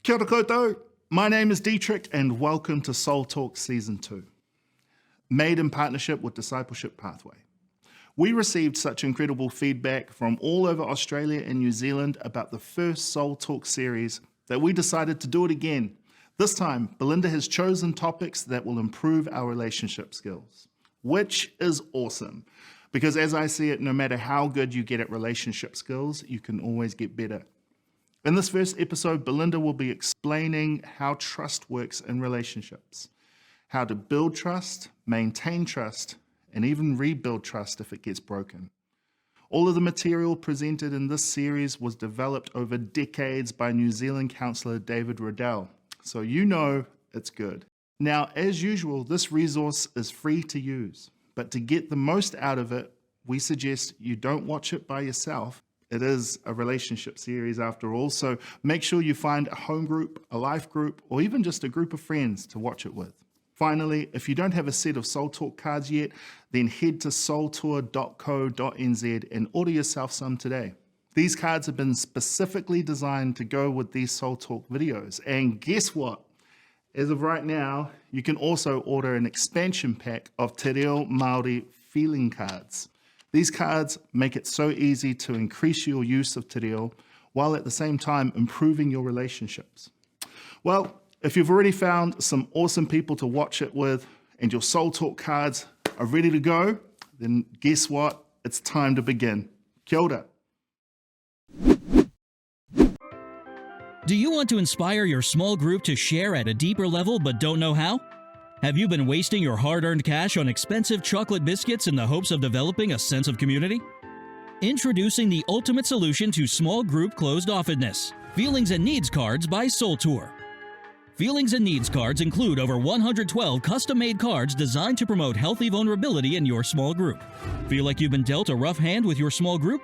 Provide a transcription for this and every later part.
Kia ora koutou. My name is Dietrich and welcome to Soul Talk Season 2, made in partnership with Discipleship Pathway. We received such incredible feedback from all over Australia and New Zealand about the first Soul Talk series that we decided to do it again. This time, Belinda has chosen topics that will improve our relationship skills, which is awesome. Because as I see it, no matter how good you get at relationship skills, you can always get better. In this first episode, Belinda will be explaining how trust works in relationships, how to build trust, maintain trust, and even rebuild trust if it gets broken. All of the material presented in this series was developed over decades by New Zealand counsellor David Riddell, so you know it's good. Now, as usual, this resource is free to use, but to get the most out of it, we suggest you don't watch it by yourself. It is a relationship series after all, so make sure you find a home group, a life group, or even just a group of friends to watch it with. Finally, if you don't have a set of Soul Talk cards yet, then head to soultour.co.nz and order yourself some today. These cards have been specifically designed to go with these Soul Talk videos. And guess what? As of right now, you can also order an expansion pack of Te Reo Māori feeling cards. These cards make it so easy to increase your use of te reo while at the same time improving your relationships. Well, if you've already found some awesome people to watch it with and your Soul Talk cards are ready to go, then guess what? It's time to begin. Kia ora. Do you want to inspire your small group to share at a deeper level but don't know how? Have you been wasting your hard-earned cash on expensive chocolate biscuits in the hopes of developing a sense of community? Introducing the ultimate solution to small group closed-offedness, Feelings and Needs Cards by Soul Tour. Feelings and Needs Cards include over 112 custom-made cards designed to promote healthy vulnerability in your small group. Feel like you've been dealt a rough hand with your small group?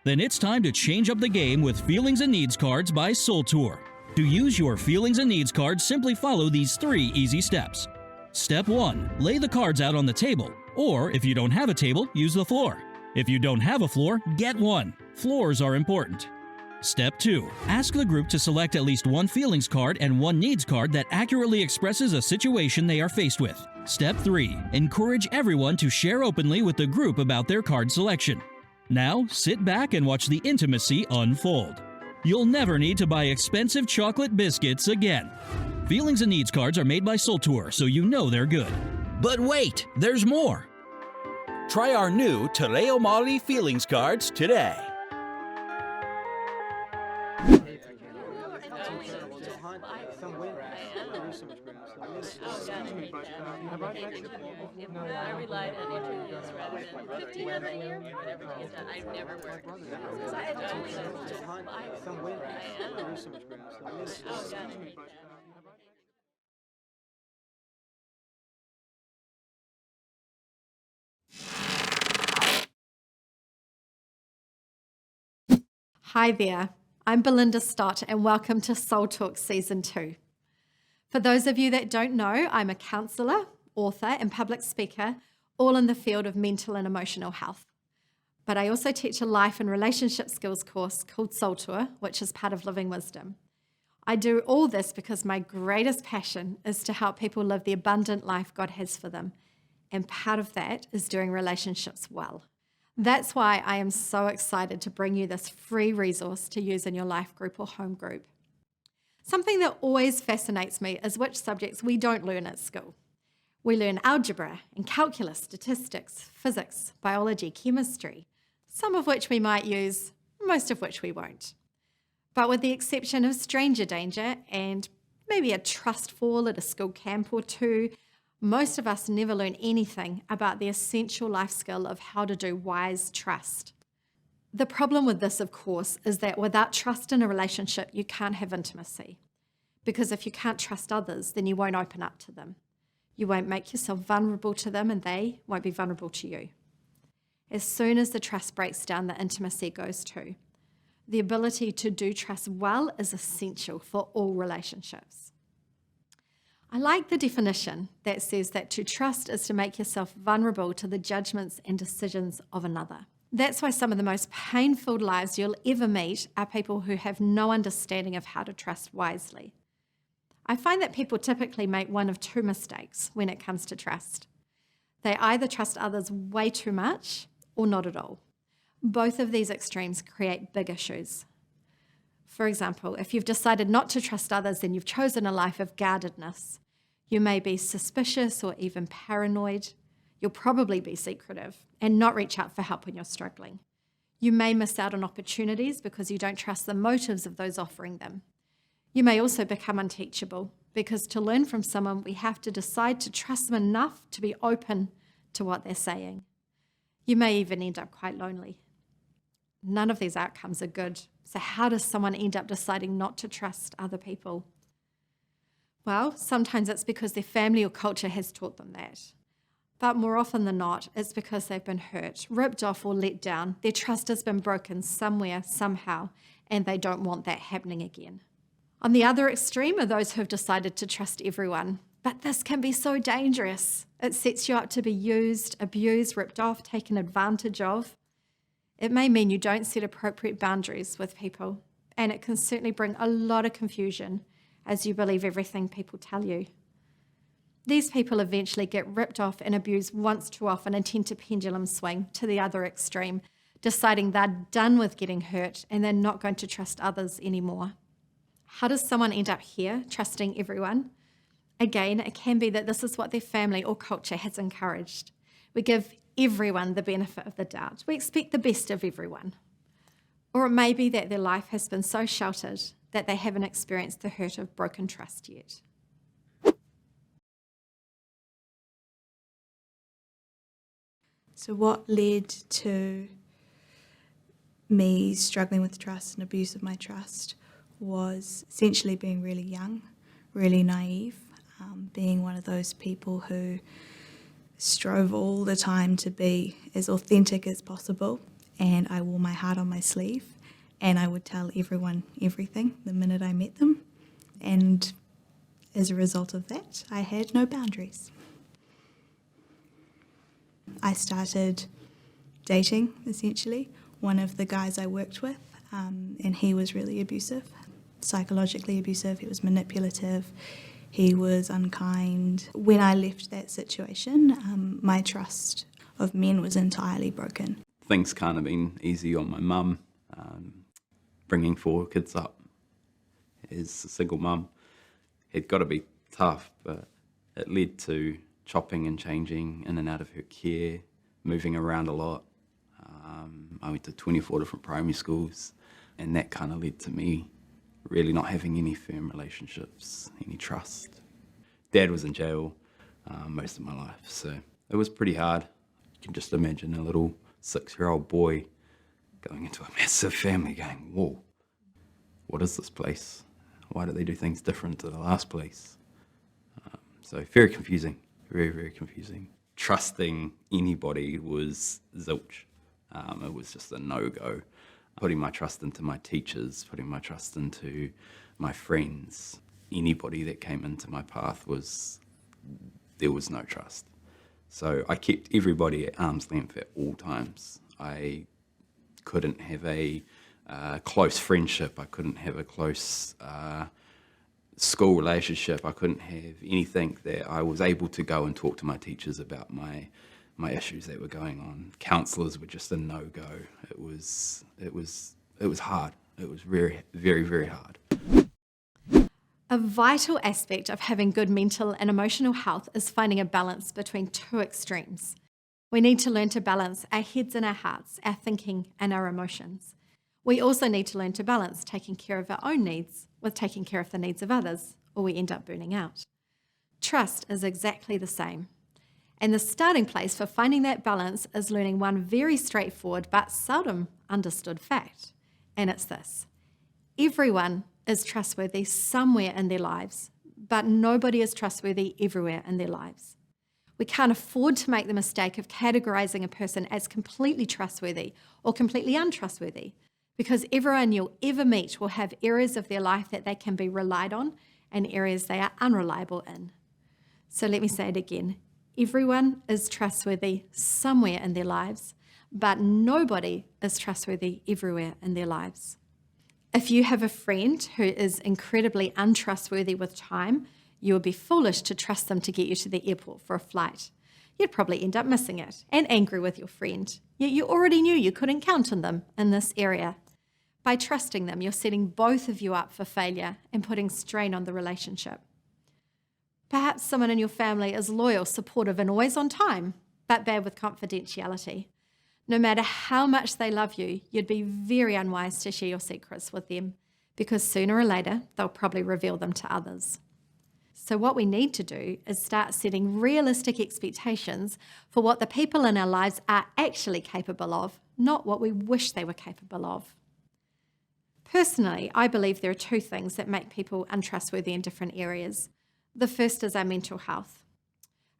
Then it's time to change up the game with Feelings and Needs Cards by Soul Tour. To use your Feelings and Needs card, simply follow these 3 easy steps. Step 1. Lay the cards out on the table, or if you don't have a table, use the floor. If you don't have a floor, get one. Floors are important. Step 2. Ask the group to select at least one Feelings card and one Needs card that accurately expresses a situation they are faced with. Step 3. Encourage everyone to share openly with the group about their card selection. Now, sit back and watch the intimacy unfold. You'll never need to buy expensive chocolate biscuits again. Feelings and Needs cards are made by Soul Tour, so you know they're good. But wait, there's more. Try our new Te Reo Māori Feelings cards today. I relied on interviews rather than 15 of a year, whatever to get done. I never worked. Because I had to only Hi there, I'm Belinda Stott and welcome to Soul Talk Season 2. For those of you that don't know, I'm a counsellor, author and public speaker, all in the field of mental and emotional health. But I also teach a life and relationship skills course called Soul Tour, which is part of Living Wisdom. I do all this because my greatest passion is to help people live the abundant life God has for them. And part of that is doing relationships well. That's why I am so excited to bring you this free resource to use in your life group or home group. Something that always fascinates me is which subjects we don't learn at school. We learn algebra and calculus, statistics, physics, biology, chemistry, some of which we might use, most of which we won't. But with the exception of stranger danger and maybe a trust fall at a school camp or two, most of us never learn anything about the essential life skill of how to do wise trust. The problem with this, of course, is that without trust in a relationship, you can't have intimacy. Because if you can't trust others, then you won't open up to them. You won't make yourself vulnerable to them and they won't be vulnerable to you. As soon as the trust breaks down, the intimacy goes too. The ability to do trust well is essential for all relationships. I like the definition that says that to trust is to make yourself vulnerable to the judgments and decisions of another. That's why some of the most painful lives you'll ever meet are people who have no understanding of how to trust wisely. I find that people typically make one of two mistakes when it comes to trust. They either trust others way too much or not at all. Both of these extremes create big issues. For example, if you've decided not to trust others, then you've chosen a life of guardedness. You may be suspicious or even paranoid. You'll probably be secretive and not reach out for help when you're struggling. You may miss out on opportunities because you don't trust the motives of those offering them. You may also become unteachable because to learn from someone, we have to decide to trust them enough to be open to what they're saying. You may even end up quite lonely. None of these outcomes are good. So how does someone end up deciding not to trust other people? Well, sometimes it's because their family or culture has taught them that. But more often than not, it's because they've been hurt, ripped off or let down. Their trust has been broken somewhere, somehow, and they don't want that happening again. On the other extreme are those who have decided to trust everyone. But this can be so dangerous. It sets you up to be used, abused, ripped off, taken advantage of. It may mean you don't set appropriate boundaries with people, and it can certainly bring a lot of confusion as you believe everything people tell you. These people eventually get ripped off and abused once too often and tend to pendulum swing to the other extreme, deciding they're done with getting hurt and they're not going to trust others anymore. How does someone end up here, trusting everyone? Again, it can be that this is what their family or culture has encouraged. We give everyone the benefit of the doubt. We expect the best of everyone. Or it may be that their life has been so sheltered that they haven't experienced the hurt of broken trust yet. So what led to me struggling with trust and abuse of my trust was essentially being really young, really naive, being one of those people who strove all the time to be as authentic as possible, and I wore my heart on my sleeve, and I would tell everyone everything the minute I met them, and as a result of that, I had no boundaries. I started dating, essentially, one of the guys I worked with, and he was really abusive, psychologically abusive. He was manipulative, he was unkind. When I left that situation, my trust of men was entirely broken. Things can't have been easy on my mum, bringing 4 kids up as a single mum. It got to be tough, but it led to chopping and changing in and out of her care, moving around a lot. I went to 24 different primary schools, and that kind of led to me really not having any firm relationships, any trust. Dad was in jail most of my life, so it was pretty hard. You can just imagine a little 6-year-old boy going into a massive family going, whoa, what is this place? Why do they do things different to the last place? So very confusing, very, very confusing. Trusting anybody was zilch. It was just a no-go. Putting my trust into my teachers, putting my trust into my friends, anybody that came into my path there was no trust. So I kept everybody at arm's length at all times. I couldn't have a close friendship. I couldn't have a close school relationship. I couldn't have anything that I was able to go and talk to my teachers about my issues that were going on. Counsellors were just a no-go. It was hard. It was very, very, very hard. A vital aspect of having good mental and emotional health is finding a balance between two extremes. We need to learn to balance our heads and our hearts, our thinking and our emotions. We also need to learn to balance taking care of our own needs with taking care of the needs of others, or we end up burning out. Trust is exactly the same. And the starting place for finding that balance is learning one very straightforward but seldom understood fact. And it's this: everyone is trustworthy somewhere in their lives, but nobody is trustworthy everywhere in their lives. We can't afford to make the mistake of categorizing a person as completely trustworthy or completely untrustworthy, because everyone you'll ever meet will have areas of their life that they can be relied on and areas they are unreliable in. So let me say it again. Everyone is trustworthy somewhere in their lives, but nobody is trustworthy everywhere in their lives. If you have a friend who is incredibly untrustworthy with time, you would be foolish to trust them to get you to the airport for a flight. You'd probably end up missing it and angry with your friend. Yet you already knew you couldn't count on them in this area. By trusting them, you're setting both of you up for failure and putting strain on the relationship. Perhaps someone in your family is loyal, supportive, and always on time, but bad with confidentiality. No matter how much they love you, you'd be very unwise to share your secrets with them because sooner or later, they'll probably reveal them to others. So what we need to do is start setting realistic expectations for what the people in our lives are actually capable of, not what we wish they were capable of. Personally, I believe there are two things that make people untrustworthy in different areas. The first is our mental health.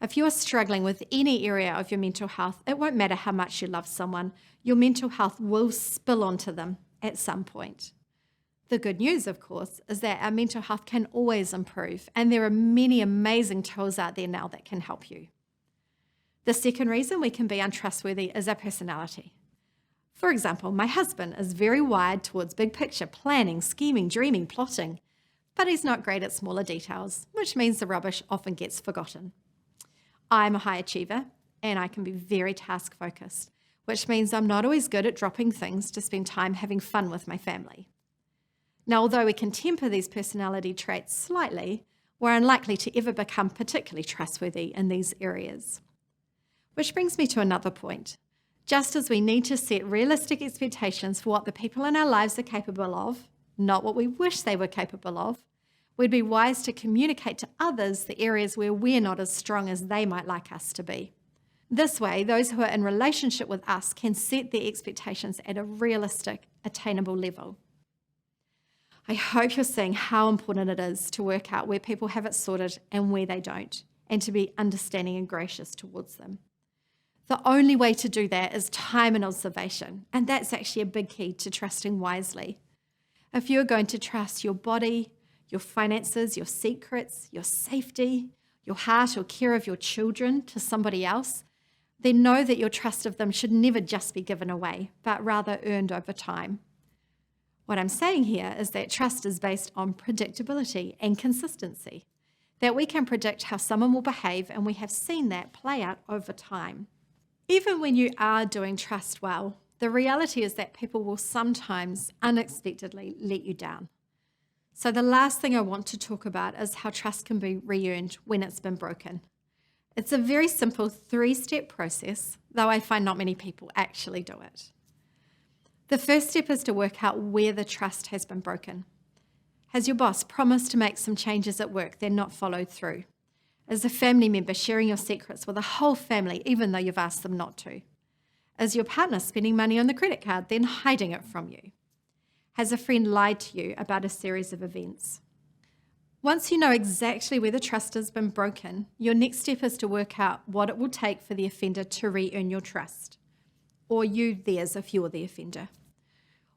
If you are struggling with any area of your mental health, it won't matter how much you love someone, your mental health will spill onto them at some point. The good news, of course, is that our mental health can always improve, and there are many amazing tools out there now that can help you. The second reason we can be untrustworthy is our personality. For example, my husband is very wired towards big picture planning, scheming, dreaming, plotting, but he's not great at smaller details, which means the rubbish often gets forgotten. I'm a high achiever, and I can be very task-focused, which means I'm not always good at dropping things to spend time having fun with my family. Now, although we can temper these personality traits slightly, we're unlikely to ever become particularly trustworthy in these areas. Which brings me to another point. Just as we need to set realistic expectations for what the people in our lives are capable of, not what we wish they were capable of, we'd be wise to communicate to others the areas where we're not as strong as they might like us to be. This way, those who are in relationship with us can set their expectations at a realistic, attainable level. I hope you're seeing how important it is to work out where people have it sorted and where they don't, and to be understanding and gracious towards them. The only way to do that is time and observation, and that's actually a big key to trusting wisely. If you're going to trust your body, your finances, your secrets, your safety, your heart or care of your children to somebody else, then know that your trust of them should never just be given away, but rather earned over time. What I'm saying here is that trust is based on predictability and consistency, that we can predict how someone will behave, and we have seen that play out over time. Even when you are doing trust well, the reality is that people will sometimes unexpectedly let you down. So the last thing I want to talk about is how trust can be re-earned when it's been broken. It's a very simple 3-step process, though I find not many people actually do it. The first step is to work out where the trust has been broken. Has your boss promised to make some changes at work, then not followed through? Is a family member sharing your secrets with a whole family even though you've asked them not to? Is your partner spending money on the credit card, then hiding it from you? Has a friend lied to you about a series of events? Once you know exactly where the trust has been broken, your next step is to work out what it will take for the offender to re-earn your trust. Or you theirs if you're the offender.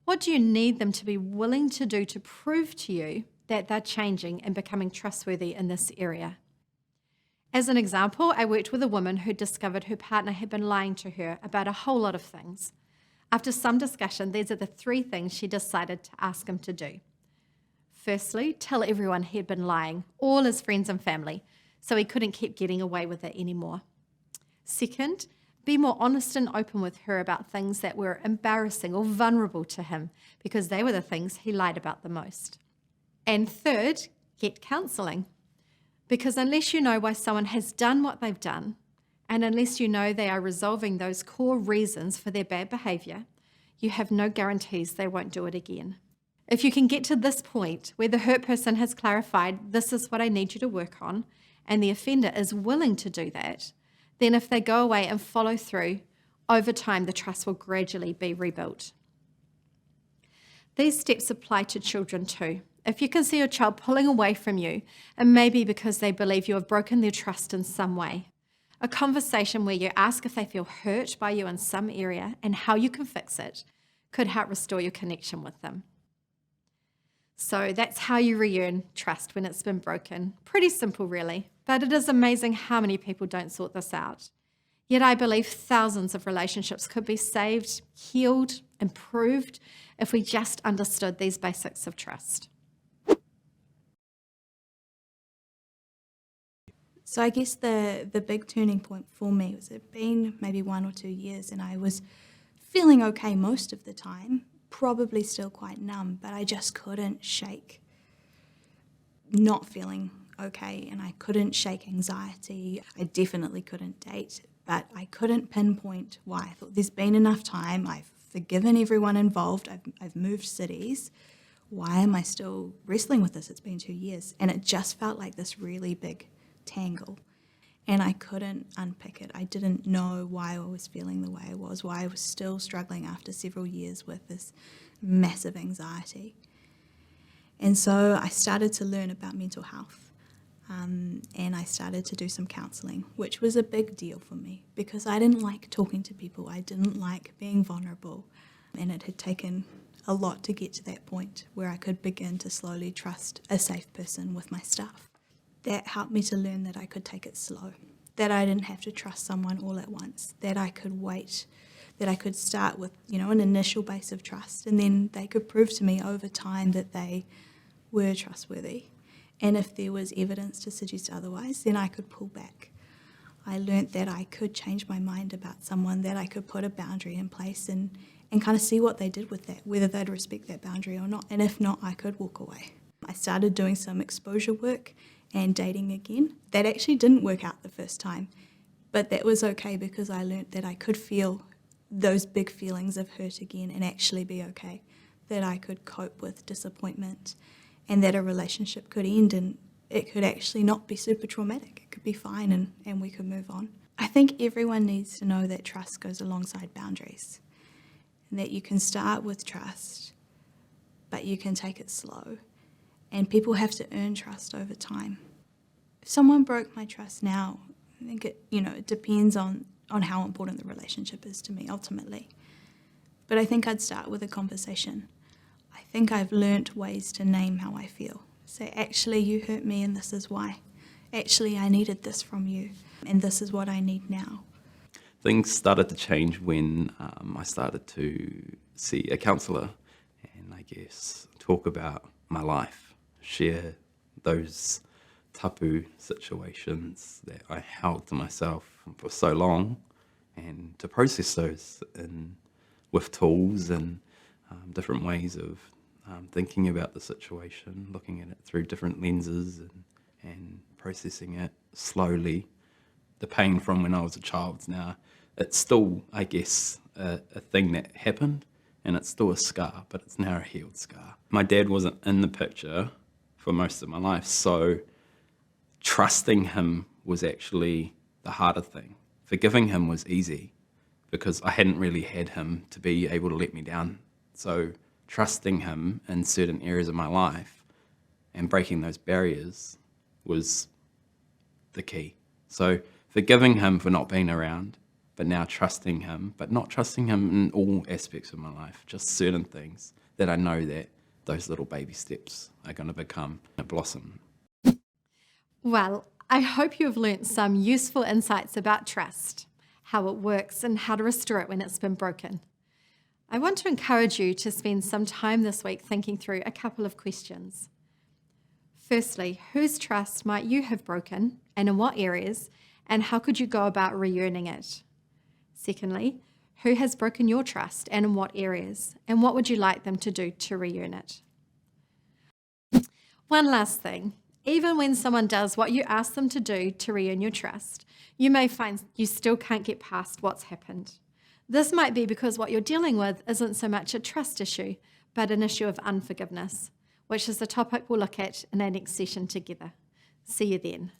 What do you need them to be willing to do to prove to you that they're changing and becoming trustworthy in this area? As an example, I worked with a woman who discovered her partner had been lying to her about a whole lot of things. After some discussion, these are the 3 things she decided to ask him to do. Firstly, tell everyone he had been lying, all his friends and family, so he couldn't keep getting away with it anymore. Second, be more honest and open with her about things that were embarrassing or vulnerable to him, because they were the things he lied about the most. And third, get counselling. Because unless you know why someone has done what they've done, and unless you know they are resolving those core reasons for their bad behaviour, you have no guarantees they won't do it again. If you can get to this point where the hurt person has clarified, this is what I need you to work on, and the offender is willing to do that, then if they go away and follow through, over time the trust will gradually be rebuilt. These steps apply to children too. If you can see your child pulling away from you, it may be because they believe you have broken their trust in some way. A conversation where you ask if they feel hurt by you in some area and how you can fix it could help restore your connection with them. So that's how you re-earn trust when it's been broken. Pretty simple, really. But it is amazing how many people don't sort this out. Yet I believe thousands of relationships could be saved, healed, improved if we just understood these basics of trust. So I guess the big turning point for me was it been maybe 1 or 2 years, and I was feeling okay most of the time, probably still quite numb, but I just couldn't shake not feeling okay, and I couldn't shake anxiety. I definitely couldn't date, but I couldn't pinpoint why. I thought there's been enough time, I've forgiven everyone involved, I've moved cities. Why am I still wrestling with this? It's been 2 years, and it just felt like this really big tangle, and I couldn't unpick it. I didn't know why I was feeling the way I was, why I was still struggling after several years with this massive anxiety. And so I started to learn about mental health, and I started to do some counselling, which was a big deal for me because I didn't like talking to people. I didn't like being vulnerable, and it had taken a lot to get to that point where I could begin to slowly trust a safe person with my stuff. That helped me to learn that I could take it slow, that I didn't have to trust someone all at once, that I could wait, that I could start with, an initial base of trust, and then they could prove to me over time that they were trustworthy. And if there was evidence to suggest otherwise, then I could pull back. I learnt that I could change my mind about someone, that I could put a boundary in place and kind of see what they did with that, whether they'd respect that boundary or not, and if not, I could walk away. I started doing some exposure work and dating again. That actually didn't work out the first time, but that was okay because I learnt that I could feel those big feelings of hurt again and actually be okay, that I could cope with disappointment, and that a relationship could end and it could actually not be super traumatic. It could be fine and we could move on. I think everyone needs to know that trust goes alongside boundaries, and that you can start with trust, but you can take it slow. And people have to earn trust over time. If someone broke my trust now, I think it depends on how important the relationship is to me ultimately. But I think I'd start with a conversation. I think I've learnt ways to name how I feel. Say, actually, you hurt me and this is why. Actually, I needed this from you and this is what I need now. Things started to change when I started to see a counsellor and I guess talk about my life. Share those tapu situations that I held to myself for so long, and to process those with tools and different ways of thinking about the situation, looking at it through different lenses and processing it slowly. The pain from when I was a child now, it's still, I guess, a thing that happened, and it's still a scar, but it's now a healed scar. My dad wasn't in the picture for most of my life, so trusting him was actually the harder thing. Forgiving him was easy because I hadn't really had him to be able to let me down. So trusting him in certain areas of my life and breaking those barriers was the key. So forgiving him for not being around, but now trusting him, but not trusting him in all aspects of my life, just certain things that I know that those little baby steps are going to become a blossom. Well, I hope you have learnt some useful insights about trust, how it works and how to restore it when it's been broken. I want to encourage you to spend some time this week thinking through a couple of questions. Firstly, whose trust might you have broken and in what areas, and how could you go about re-earning it? Secondly, who has broken your trust and in what areas, and what would you like them to do to re-earn it? One last thing, even when someone does what you ask them to do to re-earn your trust, you may find you still can't get past what's happened. This might be because what you're dealing with isn't so much a trust issue, but an issue of unforgiveness, which is the topic we'll look at in our next session together. See you then.